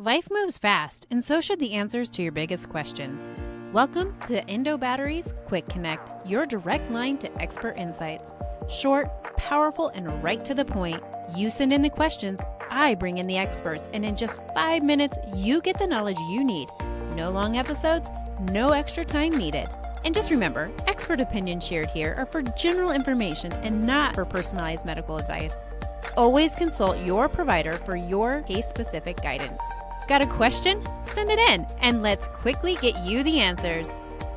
Life moves fast, and so should the answers to your biggest questions. Welcome to Endo Batteries Quick Connect, your direct line to expert insights. Short, powerful, and right to the point. You send in the questions, I bring in the experts, and in just 5 minutes, you get the knowledge you need. No long episodes, no extra time needed. And just remember, expert opinions shared here are for general information and not for personalized medical advice. Always consult your provider for your case-specific guidance. Got a question? Send it in, and let's quickly get you the answers.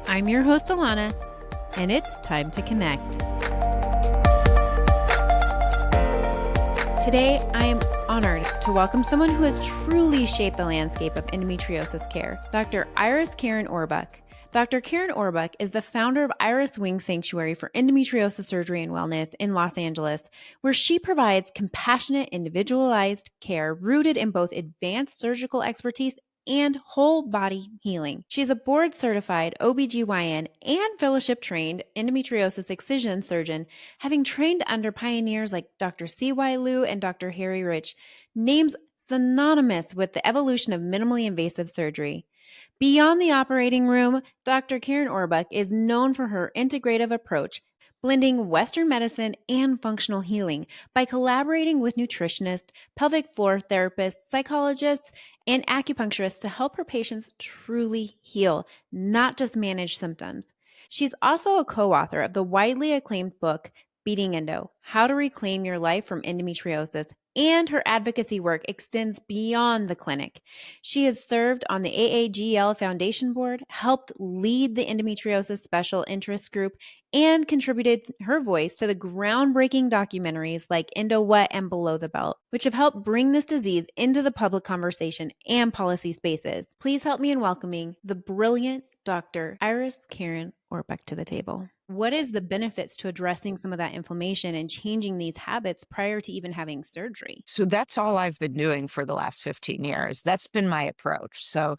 I'm your host, Alana, and it's time to connect. Today, I am honored to welcome someone who has truly shaped the landscape of endometriosis care, Dr. Kerin Orbuch. Dr. Kerin Orbuch is the founder of Iris Wing Sanctuary for Endometriosis Surgery and Wellness in Los Angeles, where she provides compassionate, individualized care rooted in both advanced surgical expertise and whole body healing. She is a board-certified OBGYN and fellowship-trained endometriosis excision surgeon, having trained under pioneers like Dr. C.Y. Liu and Dr. Harry Rich, names synonymous with the evolution of minimally invasive surgery. Beyond the operating room, Dr. Kerin Orbuch is known for her integrative approach, blending Western medicine and functional healing by collaborating with nutritionists, pelvic floor therapists, psychologists, and acupuncturists to help her patients truly heal, not just manage symptoms. She's also a co-author of the widely acclaimed book, Beating Endo: How to Reclaim Your Life from Endometriosis, and her advocacy work extends beyond the clinic. She has served on the AAGL Foundation Board, helped lead the endometriosis special interest group, and contributed her voice to the groundbreaking documentaries like Endo What and Below the Belt, which have helped bring this disease into the public conversation and policy spaces. Please help me in welcoming the brilliant Dr. Kerin Orbuch to the table. What is the benefits to addressing some of that inflammation and changing these habits prior to even having surgery? So that's all I've been doing for the last 15 years. That's been my approach. So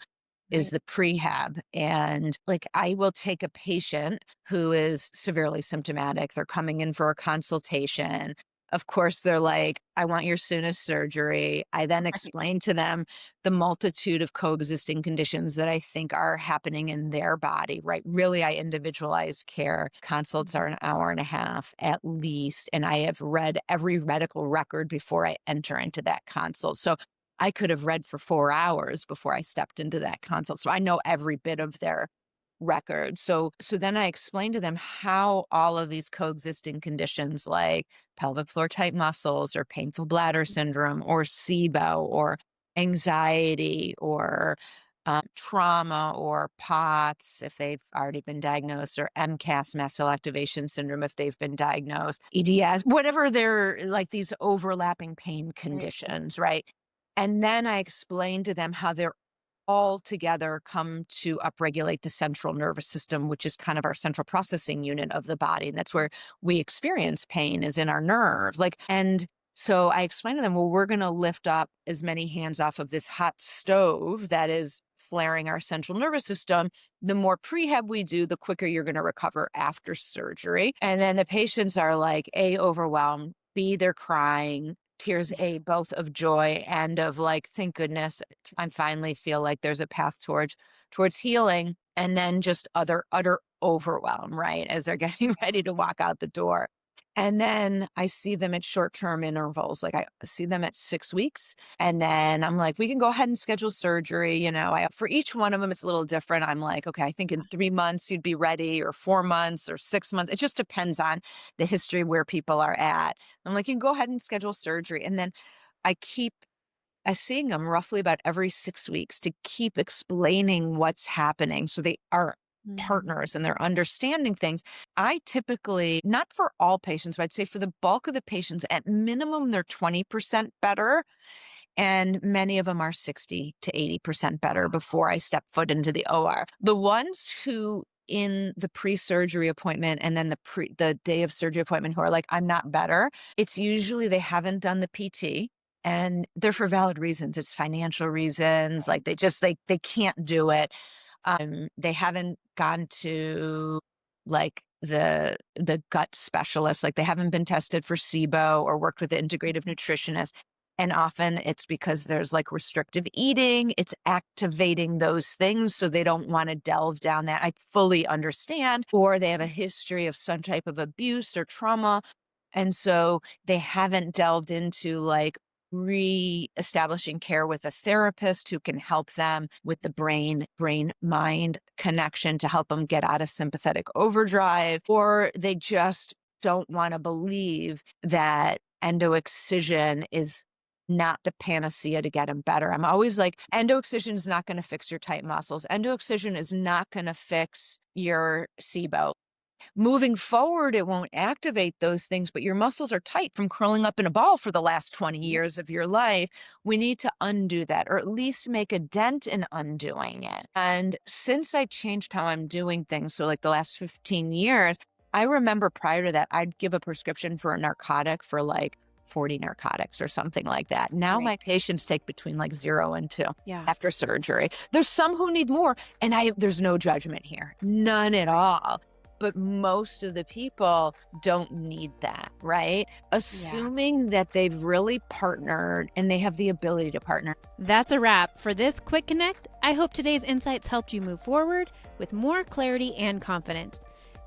is the prehab. And like I will take a patient who is severely symptomatic. They're coming in for a consultation. Of course, they're like, I want your soonest surgery. I then explain to them the multitude of coexisting conditions that I think are happening in their body, right? Really, I individualize care. Consults are an hour and a half at least. And I have read every medical record before I enter into that consult. So I could have read for 4 hours before I stepped into that consult. So I know every bit of their record. So then I explained to them how all of these coexisting conditions like pelvic floor tight muscles or painful bladder syndrome or SIBO or anxiety or trauma or POTS if they've already been diagnosed, or MCAS, mast cell activation syndrome if they've been diagnosed, EDS, whatever they're like, these overlapping pain conditions, right? And then I explained to them how they're all together come to upregulate the central nervous system, which is kind of our central processing unit of the body. And that's where we experience pain, is in our nerves. And so I explained to them, well, we're going to lift up as many hands off of this hot stove that is flaring our central nervous system. The more prehab we do, the quicker you're going to recover after surgery. And then the patients are like, A, overwhelmed, B, they're crying. Tears, both of joy and of like, thank goodness, I finally feel like there's a path towards healing. And then just utter overwhelm, right? As they're getting ready to walk out the door. And then I see them at short-term intervals. Like I see them at 6 weeks. And then I'm like, we can go ahead and schedule surgery. For each one of them, it's a little different. I'm like, okay, I think in 3 months you'd be ready, or 4 months or 6 months. It just depends on the history where people are at. I'm like, you can go ahead and schedule surgery. And then I seeing them roughly about every 6 weeks to keep explaining what's happening. So they are partners and they're understanding things. I typically, not for all patients, but I'd say for the bulk of the patients, at minimum, they're 20% better. And many of them are 60 to 80% better before I step foot into the OR. The ones who in the pre-surgery appointment and then the day of surgery appointment who are like, I'm not better, it's usually they haven't done the PT. And they're for valid reasons. It's financial reasons. Like they can't do it. They haven't gone to like the gut specialist. Like they haven't been tested for SIBO or worked with the integrative nutritionist. And often it's because there's like restrictive eating, it's activating those things. So they don't want to delve down that. I fully understand. Or they have a history of some type of abuse or trauma. And so they haven't delved into like re-establishing care with a therapist who can help them with the brain-mind connection to help them get out of sympathetic overdrive, or they just don't want to believe that endo excision is not the panacea to get them better. I'm always like, endo excision is not going to fix your tight muscles. Endo excision is not going to fix your SIBO. Moving forward, it won't activate those things, but your muscles are tight from curling up in a ball for the last 20 years of your life. We need to undo that, or at least make a dent in undoing it. And since I changed how I'm doing things, so like the last 15 years, I remember prior to that, I'd give a prescription for a narcotic for like 40 narcotics or something like that. Now my patients take between like 0 and 2 after surgery. There's some who need more, and there's no judgment here, none at all. But most of the people don't need that, right? Assuming that they've really partnered and they have the ability to partner. That's a wrap for this Quick Connect. I hope today's insights helped you move forward with more clarity and confidence.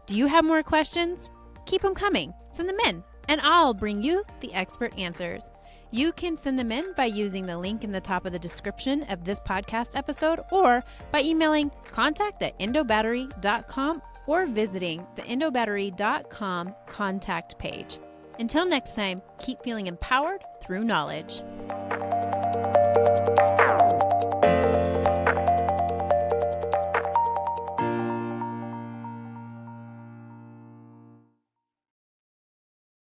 Do you have more questions? Keep them coming. Send them in, and I'll bring you the expert answers. You can send them in by using the link in the top of the description of this podcast episode, or by emailing contact@endobattery.com or visiting the endobattery.com contact page. Until next time, keep feeling empowered through knowledge.